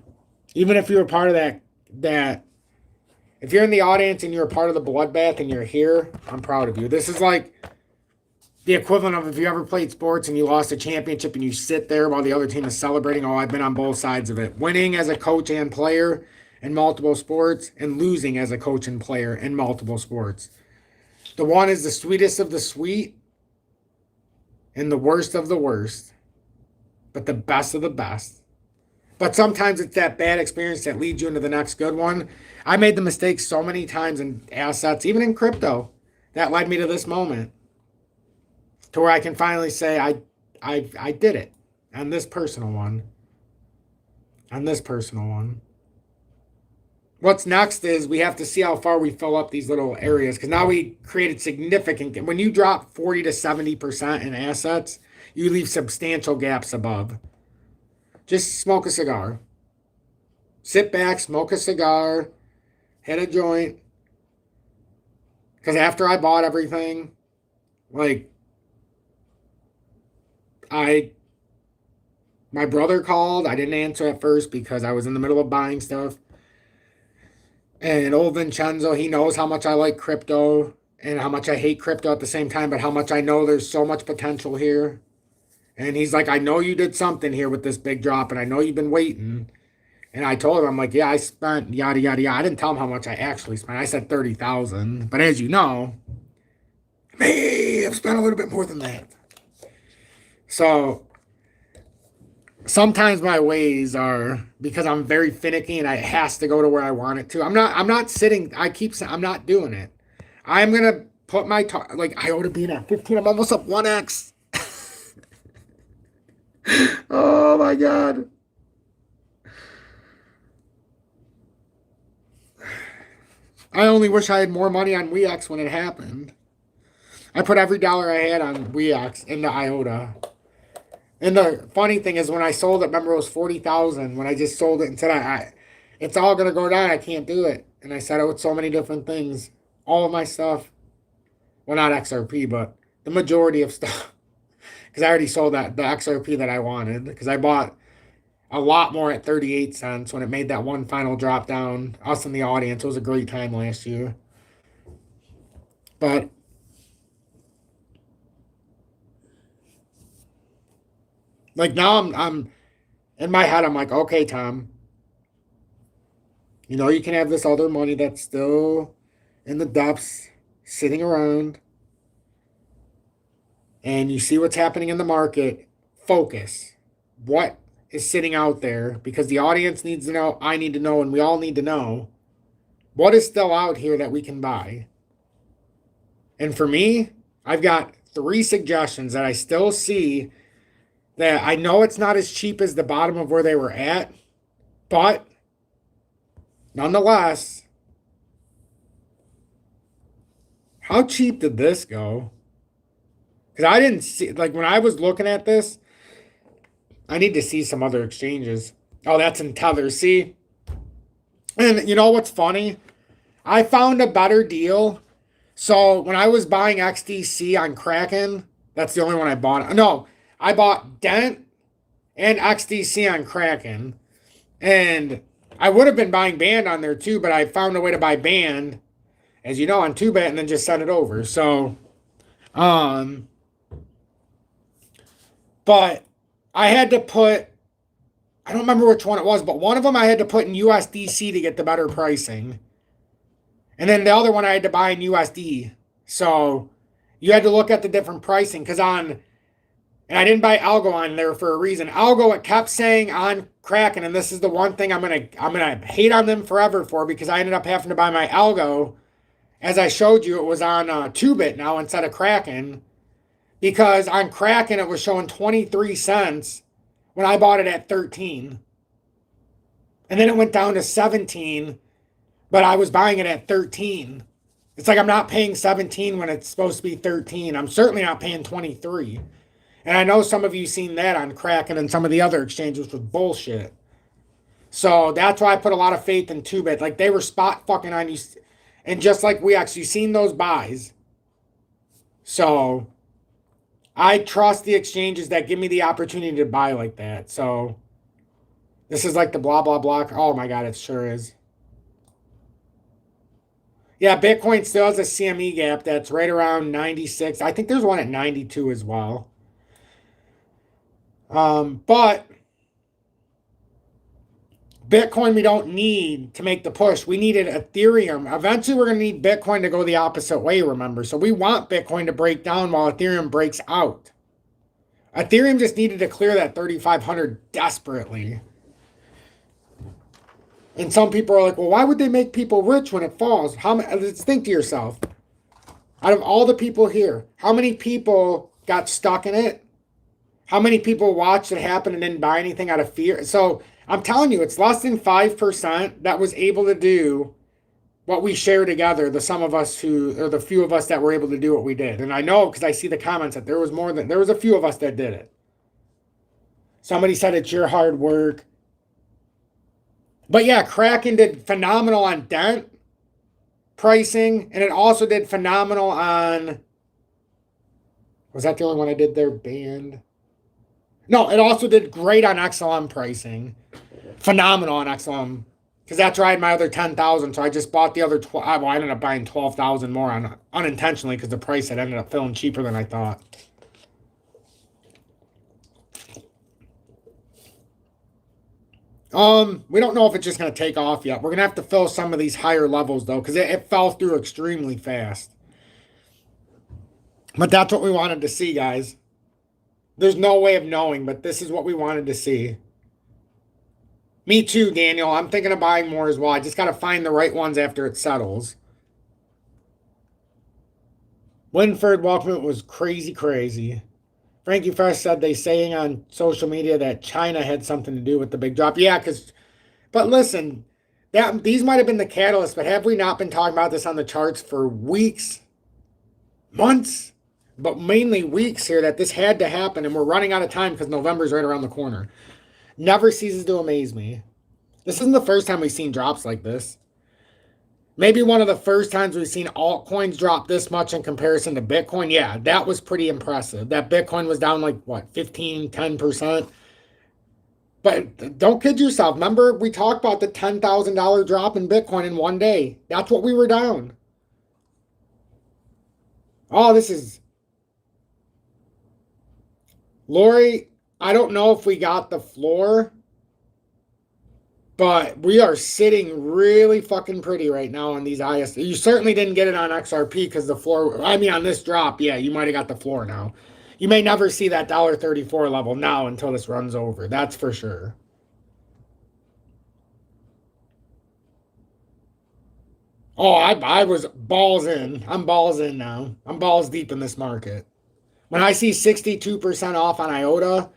Even if you were part of that if you're in the audience and you're a part of the bloodbath and you're here, I'm proud of you. This is like the equivalent of if you ever played sports and you lost a championship and you sit there while the other team is celebrating. Oh, I've been on both sides of it. Winning as a coach and player in multiple sports and losing as a coach and player in multiple sports. The one is the sweetest of the sweet and the worst of the worst, but the best of the best. But sometimes it's that bad experience that leads you into the next good one. I made the mistake so many times in assets, even in crypto, that led me to this moment, to where I can finally say I did it on this personal one. On this personal one. What's next is we have to see how far we fill up these little areas, because now we created significant. When you drop 40 to 70% in assets, you leave substantial gaps above. Just smoke a cigar. Sit back, smoke a cigar, hit a joint. Because after I bought everything, like, my brother called. I didn't answer at first because I was in the middle of buying stuff. And old Vincenzo, he knows how much I like crypto and how much I hate crypto at the same time, but how much I know there's so much potential here. And he's like, I know you did something here with this big drop, and I know you've been waiting. And I told him, I'm like, yeah, I spent yada, yada, yada. I didn't tell him how much I actually spent. I said 30,000. But as you know, I may have spent a little bit more than that. So sometimes my ways are, because I'm very finicky and it has to go to where I want it to. I'm not sitting. I'm not doing it. I'm going to put my, like, I ought to be at 15. I'm almost up 1x. Oh my God. I only wish I had more money on WeX when it happened. I put every dollar I had on WeX into IOTA. And the funny thing is when I sold it, remember it was 40,000 when I just sold it and said, it's all going to go down. I can't do it. And I said it with so many different things. All of my stuff. Well, not XRP, but the majority of stuff. Because I already sold the XRP that I wanted. Because I bought a lot more at 38 cents when it made that one final drop down. Us in the audience. It was a great time last year. But like now I'm in my head, I'm like, okay, Tom. You know you can have this other money that's still in the depths, sitting around. And you see what's happening in the market. Focus. What is sitting out there? Because the audience needs to know, I need to know, and we all need to know what is still out here that we can buy. And for me, I've got 3 suggestions that I still see that I know it's not as cheap as the bottom of where they were at, but nonetheless, how cheap did this go? Because I didn't see, like when I was looking at this, I need to see some other exchanges. Oh, that's in Tether. See? And you know what's funny? I found a better deal. So when I was buying XDC on Kraken, that's the only one I bought. No, I bought Dent and XDC on Kraken. And I would have been buying Band on there too, but I found a way to buy Band, as you know, on TOOBIT and then just send it over. So, But I had to put, I don't remember which one it was, but one of them I had to put in USDC to get the better pricing. And then the other one I had to buy in USD. So you had to look at the different pricing because on, and I didn't buy algo on there for a reason. Algo, it kept saying on Kraken, and this is the one thing I'm gonna hate on them forever for, because I ended up having to buy my algo. As I showed you, it was on TOOBIT now instead of Kraken, because on Kraken it was showing 23 cents when I bought it at 13. And then it went down to 17, but I was buying it at 13. It's like I'm not paying 17 when it's supposed to be 13. I'm certainly not paying 23. And I know some of you seen that on Kraken and some of the other exchanges was bullshit. So that's why I put a lot of faith in TOOBIT. Like, they were spot fucking on you. And just like we actually seen those buys. So I trust the exchanges that give me the opportunity to buy like that. So this is like the blah, blah, blah. Oh my God, it sure is. Yeah, Bitcoin still has a CME gap that's right around 96. I think there's one at 92 as well. But Bitcoin we don't need to make the push. We needed Ethereum. Eventually we're going to need Bitcoin to go the opposite way, remember. So we want Bitcoin to break down while Ethereum breaks out. Ethereum just needed to clear that 3,500 desperately. And some people are like, well, why would they make people rich when it falls? Let's think to yourself. Out of all the people here, how many people got stuck in it? How many people watched it happen and didn't buy anything out of fear? So I'm telling you, it's less than 5% that was able to do what we share together, the some of us who, or the few of us that were able to do what we did. And I know because I see the comments that there was a few of us that did it. Somebody said it's your hard work. But yeah, Kraken did phenomenal on Dent pricing, and it also did phenomenal on, was that the only one I did there? Band? No, it also did great on XLM pricing. Phenomenal on XLM. Because that's where I had my other 10,000. So I just bought the other 12. Well, I ended up buying 12,000 more unintentionally because the price had ended up feeling cheaper than I thought. We don't know if it's just going to take off yet. We're going to have to fill some of these higher levels, though, because it fell through extremely fast. But that's what we wanted to see, guys. There's no way of knowing, but this is what we wanted to see. Me too, Daniel. I'm thinking of buying more as well. I just got to find the right ones after it settles. Winford welcome was crazy. Frankie Fresh said they saying on social media that China had something to do with the big drop. Yeah, but listen, these might have been the catalyst, but have we not been talking about this on the charts for weeks, months? But mainly weeks here that this had to happen, and we're running out of time because November's right around the corner. Never ceases to amaze me. This isn't the first time we've seen drops like this. Maybe one of the first times we've seen altcoins drop this much in comparison to Bitcoin. Yeah, that was pretty impressive. That Bitcoin was down like, what, 15, 10%? But don't kid yourself. Remember, we talked about the $10,000 drop in Bitcoin in one day. That's what we were down. Oh, this is... Lori, I don't know if we got the floor, but we are sitting really fucking pretty right now on these IS. You certainly didn't get it on XRP because the floor, I mean, on this drop, yeah, you might have got the floor now. You may never see that $1.34 level now until this runs over. That's for sure. Oh, I was balls in. I'm balls in now. I'm balls deep in this market. When I see 62% off on IOTA,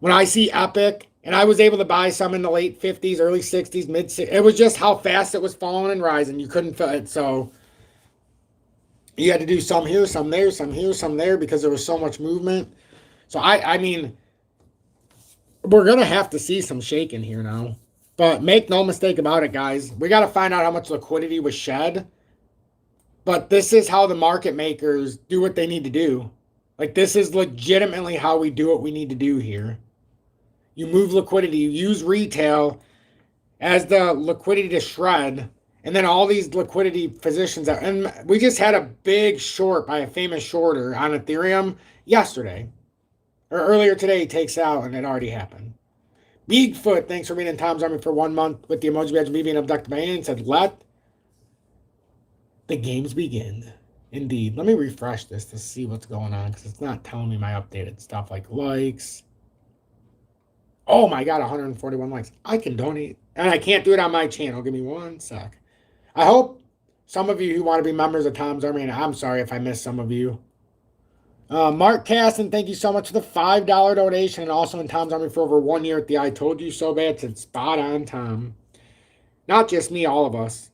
when I see Epic, and I was able to buy some in the late 50s, early 60s, mid 60s. It was just how fast it was falling and rising. You couldn't feel it. So you had to do some here, some there, some here, some there because there was so much movement. So I mean, we're going to have to see some shaking here now. But make no mistake about it, guys. We got to find out how much liquidity was shed. But this is how the market makers do what they need to do. Like, this is legitimately how we do what we need to do here. You move liquidity. You use retail as the liquidity to shred. And then all these liquidity positions. And we just had a big short by a famous shorter on Ethereum yesterday. Or earlier today, he takes out, and it already happened. Bigfoot, thanks for being in Tom's Army for 1 month with the emoji badge of me being abducted by aliens. Said, let the games begin. Indeed. Let me refresh this to see what's going on because it's not telling me my updated stuff like likes. Oh my God, 141 likes. I can donate. And I can't do it on my channel. Give me 1 sec. I hope some of you who want to be members of Tom's Army, and I'm sorry if I missed some of you. Mark Casson, thank you so much for the $5 donation and also in Tom's Army for over 1 year at the I Told You So Bad. It's spot on, Tom. Not just me, all of us.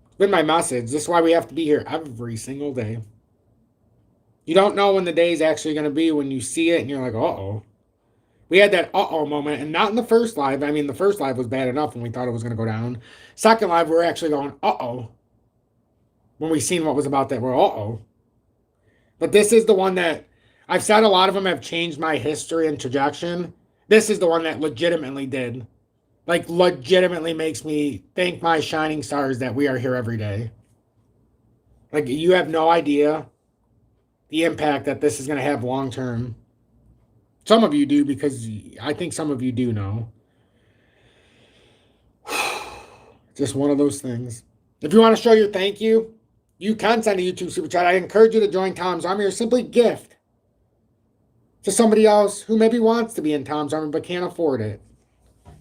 It's been my message. This is why we have to be here every single day. You don't know when the day is actually going to be when you see it and you're like, uh-oh. We had that uh-oh moment, and not in the first live. I mean, the first live was bad enough when we thought it was going to go down. Second live, we were actually going, uh-oh. When we seen what was about that, we're uh-oh. But this is the one that, I've said a lot of them have changed my history and trajectory. This is the one that legitimately did. Like, legitimately makes me thank my shining stars that we are here every day. Like, you have no idea the impact that this is going to have long term. Some of you do, because I think some of you do know. Just one of those things. If you want to show your thank you, you can send a YouTube super chat. I encourage you to join Tom's Army or simply gift to somebody else who maybe wants to be in Tom's Army but can't afford it.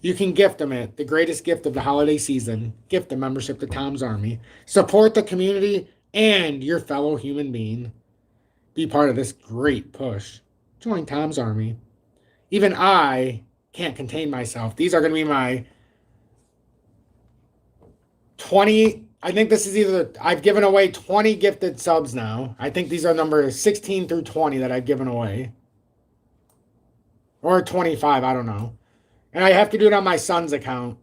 You can gift them it. The greatest gift of the holiday season. Gift a membership to Tom's Army. Support the community and your fellow human being. Be part of this great push. Join Tom's Army. Even I can't contain myself. These are going to be my 20. I think this is either, I've given away 20 gifted subs now. I think these are numbers 16 through 20 that I've given away. Or 25, I don't know. And I have to do it on my son's account.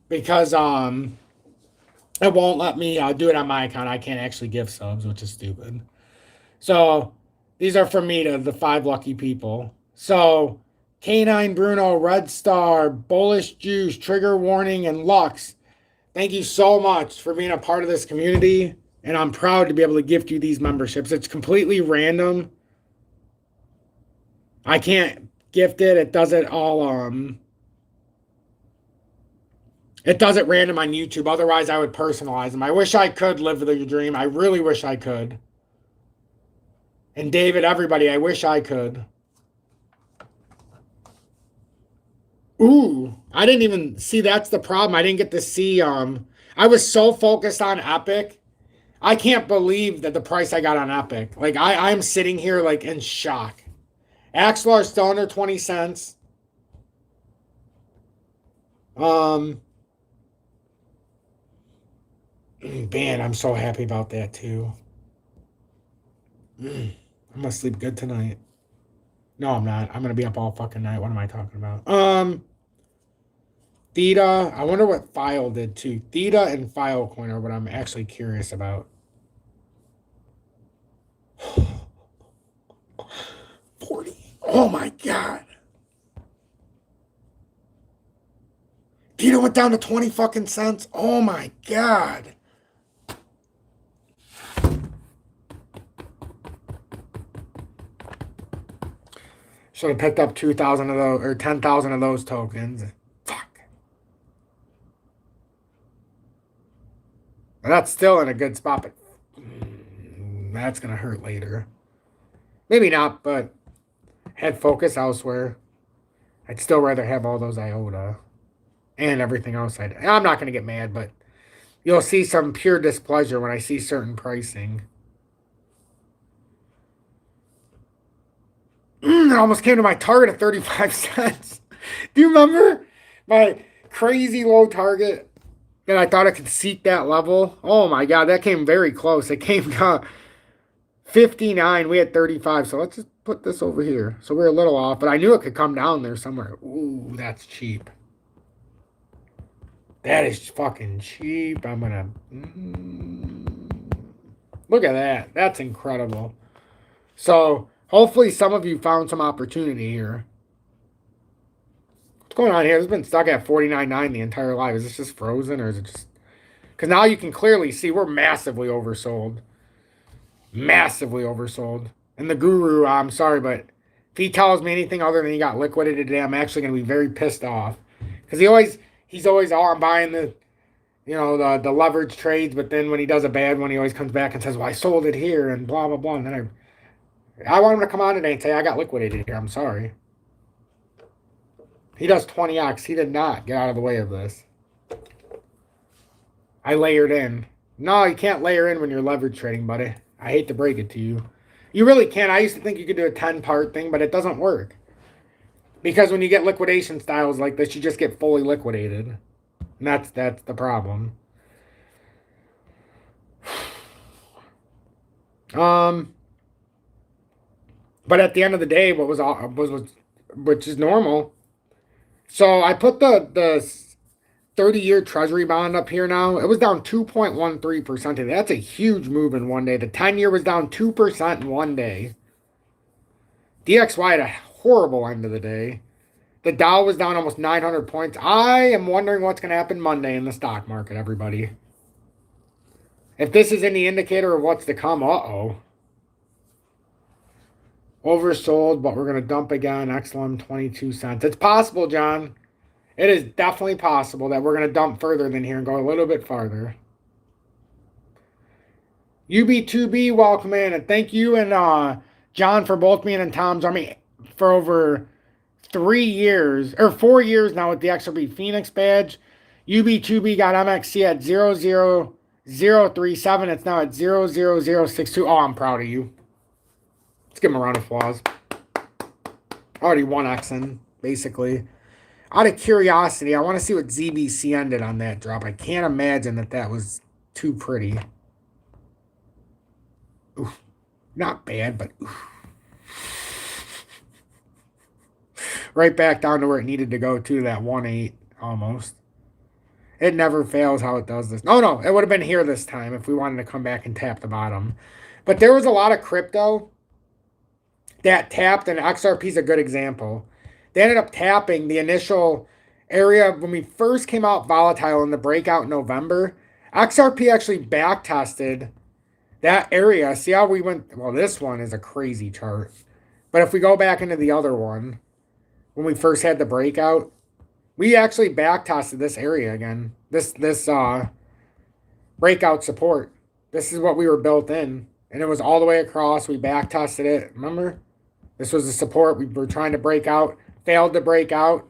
Because it won't let me do it on my account. I can't actually give subs, which is stupid. So, these are from me to the 5 lucky people. So, Canine Bruno, Red Star, Bullish Juice, Trigger Warning, and Lux. Thank you so much for being a part of this community. And I'm proud to be able to gift you these memberships. It's completely random. I can't gift it. It does it all, it does it random on YouTube. Otherwise, I would personalize them. I wish I could live the dream. I really wish I could. And David, everybody, I wish I could. Ooh, I didn't even see. That's the problem. I didn't get to see. I was so focused on Epic. I can't believe that the price I got on Epic. Like, I'm sitting here like in shock. Axlar Stoner, 20 cents. Man, I'm so happy about that too. I'm gonna sleep good tonight. No, I'm not. I'm gonna be up all fucking night. What am I talking about? Theta. I wonder what File did too. Theta and Filecoin are what I'm actually curious about. 40. Oh my God. Theta went down to 20 fucking cents. Oh my God. Should have picked up 2,000 of those, or 10,000 of those tokens. Fuck. That's still in a good spot, but that's going to hurt later. Maybe not, but had focus elsewhere. I'd still rather have all those IOTA and everything else. I'm not going to get mad, but you'll see some pure displeasure when I see certain pricing. It almost came to my target of 35 cents. Do you remember my crazy low target that I thought I could seek that level? Oh my God, that came very close. It came to 59. We had 35. So let's just put this over here. So we're a little off, but I knew it could come down there somewhere. Ooh, that's cheap. That is fucking cheap. I'm gonna look at that. That's incredible. So hopefully some of you found some opportunity here. What's going on here? It's been stuck at 49.9 the entire live. Is this just frozen or is it just... Because now you can clearly see we're massively oversold. Massively oversold. And the guru, I'm sorry, but if he tells me anything other than he got liquidated today, I'm actually going to be very pissed off. Because he's always, oh, I'm buying the leverage trades, but then when he does a bad one, he always comes back and says, well, I sold it here and blah, blah, blah. And then I want him to come on today and say, I got liquidated here. I'm sorry. He does 20x. He did not get out of the way of this. I layered in. No, you can't layer in when you're leverage trading, buddy. I hate to break it to you. You really can't. I used to think you could do a 10-part thing, but it doesn't work. Because when you get liquidation styles like this, you just get fully liquidated. And that's the problem. But at the end of the day, which is normal. So I put the 30-year Treasury bond up here now. It was down 2.13% today. That's a huge move in one day. The 10-year was down 2% in one day. DXY had a horrible end of the day. The Dow was down almost 900 points. I am wondering what's going to happen Monday in the stock market, everybody. If this is any indicator of what's to come, uh-oh. Oversold, but we're going to dump again. XLM 22 cents. It's possible, John. It is definitely possible that we're going to dump further than here and go a little bit farther. UB2B, welcome in. And thank you and John for both being in Tom's Army for over 3 years, or 4 years now with the XRP Phoenix badge. UB2B got MXC at 00037. It's now at 00062. Oh, I'm proud of you. Let's give him a round of applause. Already 1xing, basically. Out of curiosity, I want to see what ZBC ended on that drop. I can't imagine that was too pretty. Oof. Not bad, but oof. Right back down to where it needed to go to, that 1.8 almost. It never fails how it does this. No, it would have been here this time if we wanted to come back and tap the bottom. But there was a lot of crypto that tapped, and XRP is a good example. They ended up tapping the initial area when we first came out volatile in the breakout in November. XRP actually back tested that area. See how we went? Well, this one is a crazy chart. But if we go back into the other one, when we first had the breakout, we actually back tested this area again. This breakout support. This is what we were built in. And it was all the way across. We back tested it. Remember? This was the support we were trying to break out. Failed to break out.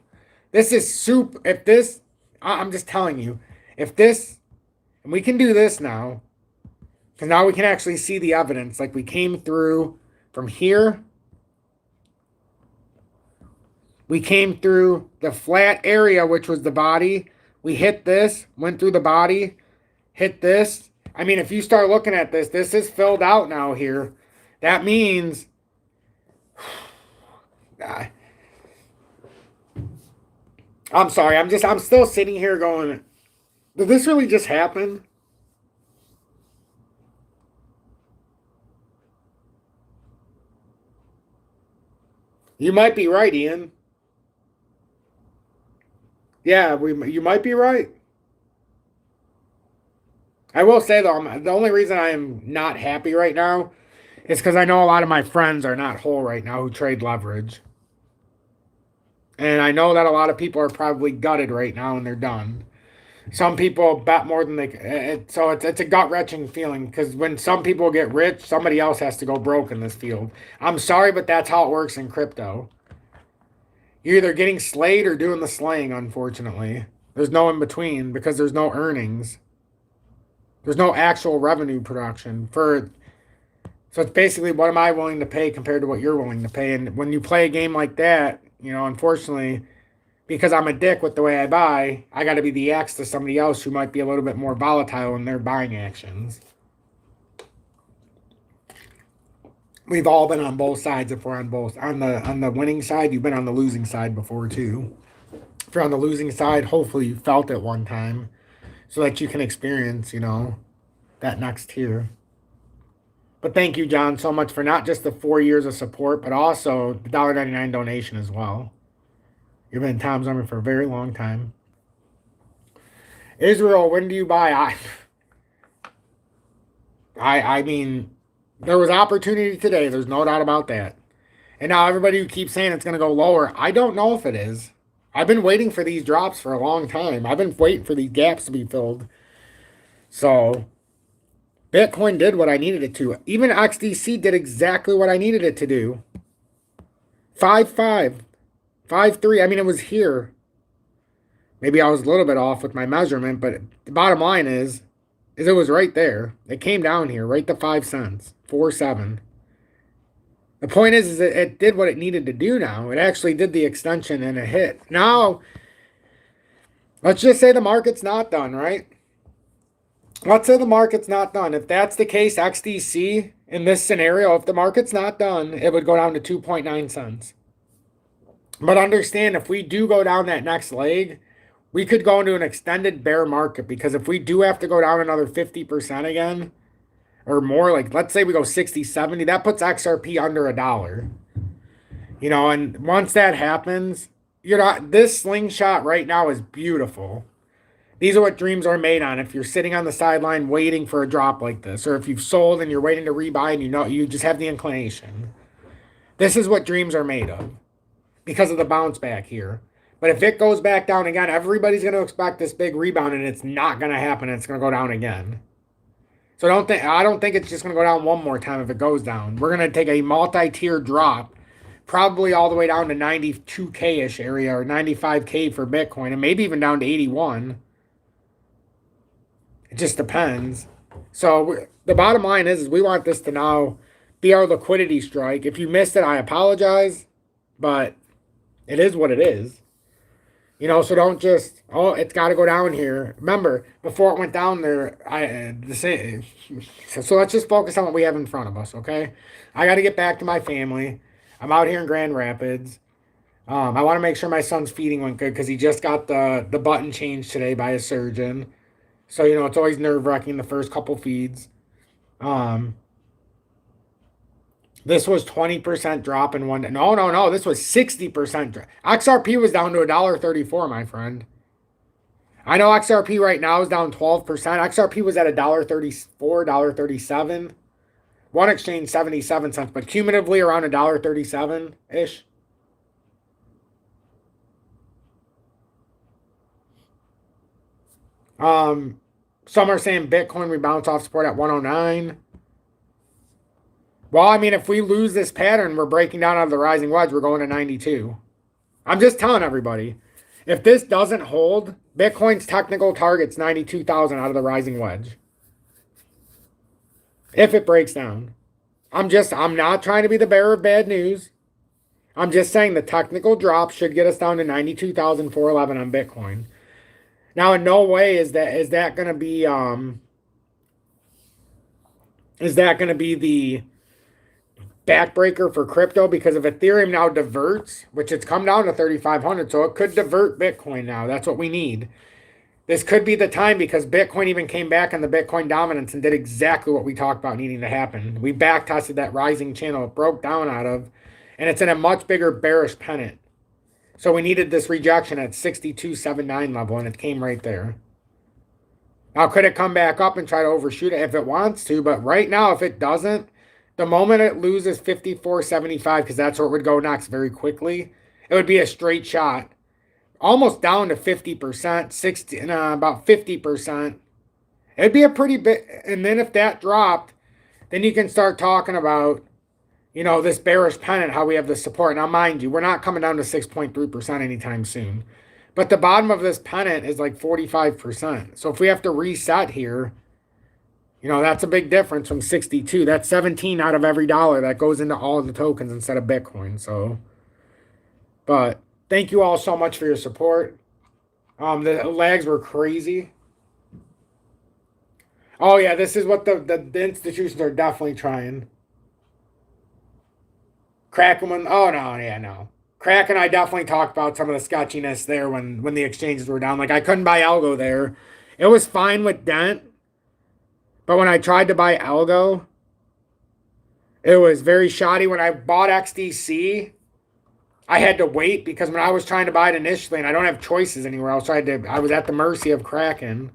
This is soup. If this, I'm just telling you, if this, and we can do this now, because now we can actually see the evidence. Like we came through from here. We came through the flat area, which was the body. We hit this, went through the body, hit this. I mean, if you start looking at this, this is filled out now here. That means... I'm sorry. I'm still sitting here going, did this really just happen? You might be right, Ian. Yeah, you might be right. I will say, though, the only reason I am not happy right now is because I know a lot of my friends are not whole right now who trade leverage. And I know that a lot of people are probably gutted right now and they're done. Some people bet more than they... So it's a gut-wrenching feeling because when some people get rich, somebody else has to go broke in this field. I'm sorry, but that's how it works in crypto. You're either getting slayed or doing the slaying, unfortunately. There's no in between because there's no earnings. There's no actual revenue production. So it's basically, what am I willing to pay compared to what you're willing to pay? And when you play a game like that, unfortunately, because I'm a dick with the way I buy, I got to be the X to somebody else who might be a little bit more volatile in their buying actions. We've all been on both sides. If we're on the winning side, you've been on the losing side before too. If you're on the losing side, hopefully you felt it one time so that you can experience, that next tier. But thank you, John, so much for not just the 4 years of support, but also the $1.99 donation as well. You've been in Tom's Army for a very long time. Israel, when do you buy? I mean, There was opportunity today. There's no doubt about that. And now everybody who keeps saying it's going to go lower, I don't know if it is. I've been waiting for these drops for a long time. I've been waiting for these gaps to be filled. So Bitcoin did what I needed it to. Even XDC did exactly what I needed it to do. 5.5, 5.3. I mean, it was here. Maybe I was a little bit off with my measurement, but the bottom line is it was right there. It came down here, right to 5 cents, 4.7. The point is it did what it needed to do now. It actually did the extension and it hit. Now, let's just say the market's not done, right? Let's say the market's not done. If that's the case, XDC in this scenario, if the market's not done, it would go down to 2.9 cents. But understand, if we do go down that next leg, we could go into an extended bear market, because if we do have to go down another 50% again, or more, like let's say we go 60, 70, that puts XRP under $1. You know, and once that happens, this slingshot right now is beautiful. These are what dreams are made on. If you're sitting on the sideline waiting for a drop like this, or if you've sold and you're waiting to rebuy and you just have the inclination. This is what dreams are made of because of the bounce back here. But if it goes back down again, everybody's going to expect this big rebound, and it's not going to happen. It's going to go down again. So I don't think it's just going to go down one more time if it goes down. We're going to take a multi-tier drop, probably all the way down to 92K-ish area, or 95K for Bitcoin, and maybe even down to 81. It just depends. So the bottom line is we want this to now be our liquidity strike. If you missed it, I apologize, but it is what it is. You know, so don't just, it's got to go down here. Remember, before it went down there, so let's just focus on what we have in front of us, okay? I got to get back to my family. I'm out here in Grand Rapids. I want to make sure my son's feeding went good because he just got the button changed today by a surgeon. So, you know, it's always nerve-wracking the first couple feeds. This was 20% drop in one day. No. This was 60% drop. XRP was down to $1.34, my friend. I know XRP right now is down 12%. XRP was at $1.34, $1.37. One exchange, 77 cents, but cumulatively around $1.37-ish. Some are saying Bitcoin rebounds off support at 109. Well, I mean, if we lose this pattern, we're breaking down out of the rising wedge. We're going to 92. I'm just telling everybody, if this doesn't hold, Bitcoin's technical target's 92,000 out of the rising wedge. If it breaks down. I'm not trying to be the bearer of bad news. I'm just saying the technical drop should get us down to 92,411 on Bitcoin. Now, in no way is that going to be the backbreaker for crypto, because if Ethereum now diverts, which it's come down to 3,500, so it could divert Bitcoin now. That's what we need. This could be the time, because Bitcoin even came back on the Bitcoin dominance and did exactly what we talked about needing to happen. We backtested that rising channel it broke down out of, and it's in a much bigger bearish pennant. So we needed this rejection at 62.79 level, and it came right there. Now, could it come back up and try to overshoot it if it wants to? But right now, if it doesn't, the moment it loses 54.75, because that's where it would go next very quickly, it would be a straight shot. Almost down to 50%, about 50%. It'd be a pretty big, and then if that dropped, then you can start talking about, you know, this bearish pennant, how we have the support. Now, mind you, we're not coming down to 6.3% anytime soon. But the bottom of this pennant is like 45%. So if we have to reset here, you know, that's a big difference from 62. That's 17 out of every dollar that goes into all of the tokens instead of Bitcoin. So, but thank you all so much for your support. The lags were crazy. Oh, yeah, this is what the institutions are definitely trying. Kraken, no. Kraken, I definitely talked about some of the sketchiness there when the exchanges were down. Like, I couldn't buy algo there. It was fine with Dent. But when I tried to buy algo, it was very shoddy. When I bought XDC, I had to wait, because when I was trying to buy it initially, and I don't have choices anywhere, I was at the mercy of Kraken.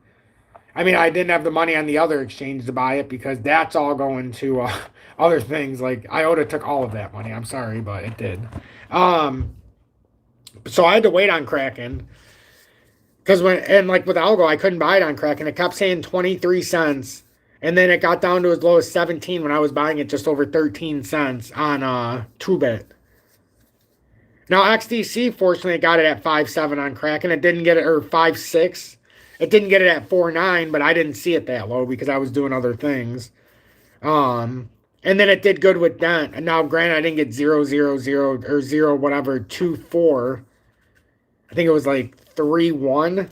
I mean, I didn't have the money on the other exchange to buy it because that's all going to other things. Like IOTA took all of that money. I'm sorry, but it did. So I had to wait on Kraken because like with Algo, I couldn't buy it on Kraken. It kept saying 23 cents, and then it got down to as low as 17 when I was buying it just over 13 cents on TOOBIT. Now XDC fortunately got it at 5.7 on Kraken. It didn't get it, or 5.6. It didn't get it at 4.9, but I didn't see it that low because I was doing other things. And then it did good with Dent. And now, granted, I didn't get 0.00 or 0 whatever 2.4. I think it was like 3.1.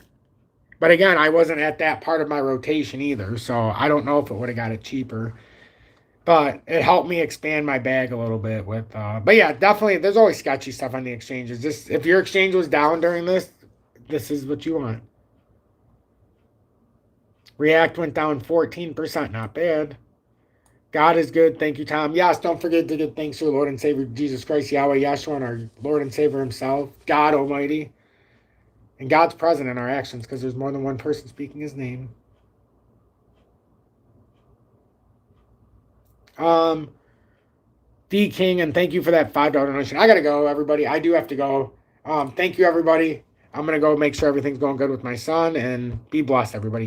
But again, I wasn't at that part of my rotation either, so I don't know if it would have got it cheaper. But it helped me expand my bag a little bit with. But yeah, definitely, there's always sketchy stuff on the exchanges. Just if your exchange was down during this, this is what you want. React went down 14%. Not bad. God is good. Thank you, Tom. Yes, don't forget to give thanks to our Lord and Savior Jesus Christ, Yahweh Yeshua, and our Lord and Savior himself, God Almighty. And God's present in our actions because there's more than one person speaking his name. D King, and thank you for that $5 donation. I gotta go, everybody. I do have to go. Thank you, everybody. I'm gonna go make sure everything's going good with my son, and be blessed, everybody.